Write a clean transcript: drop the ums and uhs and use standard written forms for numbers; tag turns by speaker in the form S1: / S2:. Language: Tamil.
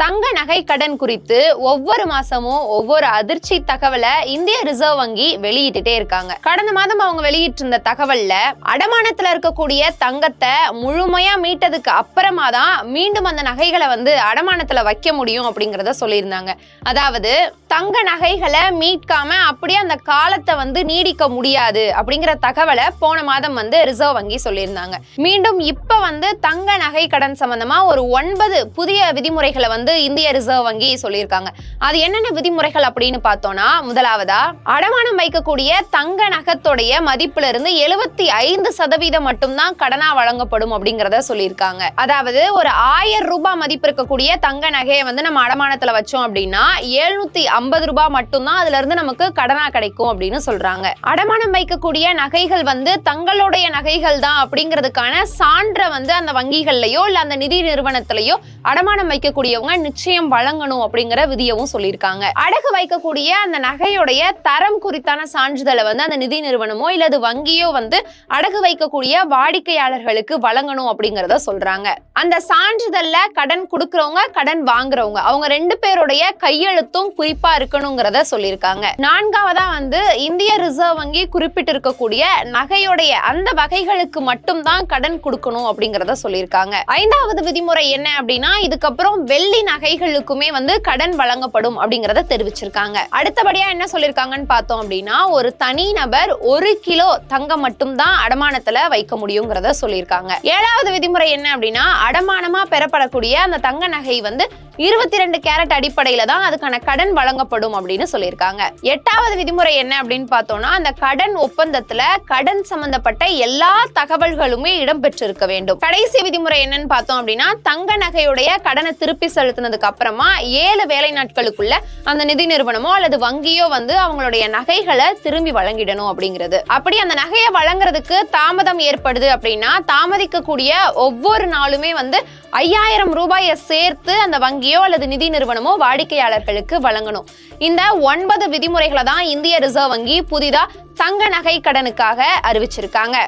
S1: தங்க நகை கடன் குறித்து ஒவ்வொரு மாசமும் ஒவ்வொரு அதிர்ச்சி தகவலை இந்திய ரிசர்வ் வங்கி வெளியிட்டுட்டே இருக்காங்க. கடந்த மாதம் அவங்க வெளியிட்டிருந்த தகவல்ல அடமானத்துல இருக்கக்கூடிய தங்கத்தை முழுமையா மீட்டதுக்கு அப்புறமா தான் மீண்டும் அந்த நகைகளை அடமானத்துல வைக்க முடியும் அப்படிங்கறத சொல்லியிருந்தாங்க. அதாவது தங்க நகைகளை மீட்காம அப்படியே அந்த காலத்தை நீடிக்க முடியாது அப்படிங்கிற தகவலை போன மாதம் ரிசர்வ் வங்கி சொல்லியிருந்தாங்க. மீண்டும் இப்ப தங்க நகை கடன் சம்பந்தமா ஒரு 9 புதிய விதிமுறைகளை இந்திய ரிசர்வ் வங்கி சொல்லியிருக்காங்க. அது என்னென்ன விதிமுறைகள் அப்படின்னு பார்த்தோம்னா, முதலாவதா அடமானம் வைக்கக்கூடிய தங்க நகத்தோடைய மதிப்புல இருந்து 75% மட்டும்தான் கடனா வழங்கப்படும் அப்படிங்கறத சொல்லியிருக்காங்க. அதாவது ஒரு 1000 ரூபாய் மதிப்பு இருக்கக்கூடிய தங்க நகையை நம்ம அடமானத்துல வச்சோம் அப்படின்னா 750 ரூபாய் மட்டும்தான் அதுல இருந்து நமக்கு கடனா கிடைக்கும் அப்படின்னு சொல்றாங்க. அடமானம் வைக்கக்கூடிய நகைகள் தங்களுடைய நகைகள் தான் அப்படிங்கிறதுக்கான சான்றை அந்த வங்கிகள்லயோ இல்ல அந்த நிதி நிறுவனத்திலயோ அடமானம் வைக்கக்கூடியவங்க நிச்சயம் வழங்கணும் அப்படிங்கிற விதியவும் சொல்லியிருக்காங்க. அடகு வைக்கக்கூடிய அந்த நகையுடைய தரம் குறித்தான சான்றிதழை அந்த நிதி நிறுவனமோ இல்லது வங்கியோ அடகு வைக்கக்கூடிய வாடிக்கையாளர்களுக்கு வழங்கணும் அப்படிங்கறத சொல்றாங்க. அந்த சான்றிதழ்ல கடன் கொடுக்கறவங்க கடன் வாங்குறவங்க அவங்க 2 பேருடைய கையெழுத்தும் குறிப்பா இருக்கணுங்கிறத சொல்லியிருக்காங்க. நான்காவதா இந்திய ரிசர்வ் வங்கி குறிப்பிட்டு இருக்கக்கூடிய நகையுடைய அந்த வகைகளுக்கு மட்டும் தான் கடன் கொடுக்கணும் அப்படிங்கறத சொல்லியிருக்காங்க. 5வது விதிமுறை என்ன அப்படின்னா, இதுக்கப்புறம் வெள்ளி நகைகளுக்குமே கடன் வழங்கப்படும் அப்படிங்கறத தெரிவிச்சிருக்காங்க. அடுத்தபடியா என்ன சொல்லிருக்காங்கன்னு பார்த்தோம் அப்படின்னா, ஒரு தனி நபர் 1 கிலோ தங்கம் மட்டும் தான் அடமானத்துல வைக்க முடியுங்கிறத சொல்லியிருக்காங்க. 7வது விதிமுறை என்ன அப்படின்னா, அடமானமா பெறப்படக்கூடிய அந்த தங்க நகை 22 கேரட் அடிப்படையில தான் அதுக்கான கடன் வழங்கப்படும் அப்படின்னு சொல்லியிருக்காங்க. 8வது விதிமுறை என்ன அப்படின்னு பார்த்தோம்னா, அந்த கடன் ஒப்பந்தத்துல கடன் சம்பந்தப்பட்ட எல்லா தகவல்களுமே இடம்பெற்றிருக்க வேண்டும். கடைசி விதிமுறை என்னன்னு பார்த்தோம் அப்படின்னா, தங்க நகையுடைய கடனை திருப்பி செலுத்தினதுக்கு அப்புறமா 7 வேலை நாட்களுக்குள்ள அந்த நிதி நிறுவனமோ அல்லது வங்கியோ அவங்களுடைய நகைகளை திரும்பி வழங்கிடணும் அப்படிங்கிறது. அப்படி அந்த நகையை வழங்குறதுக்கு தாமதம் ஏற்படுது அப்படின்னா, தாமதிக்கக்கூடிய ஒவ்வொரு நாளுமே 5000 ரூபாயை சேர்த்து அந்த வங்கியோ அல்லது நிதி நிறுவனமோ வாடிக்கையாளர்களுக்கு வழங்கணும். இந்த 9 விதிமுறைகளை தான் இந்திய ரிசர்வ் வங்கி புதிதா தங்க நகை கடனுக்காக அறிவிச்சிருக்காங்க.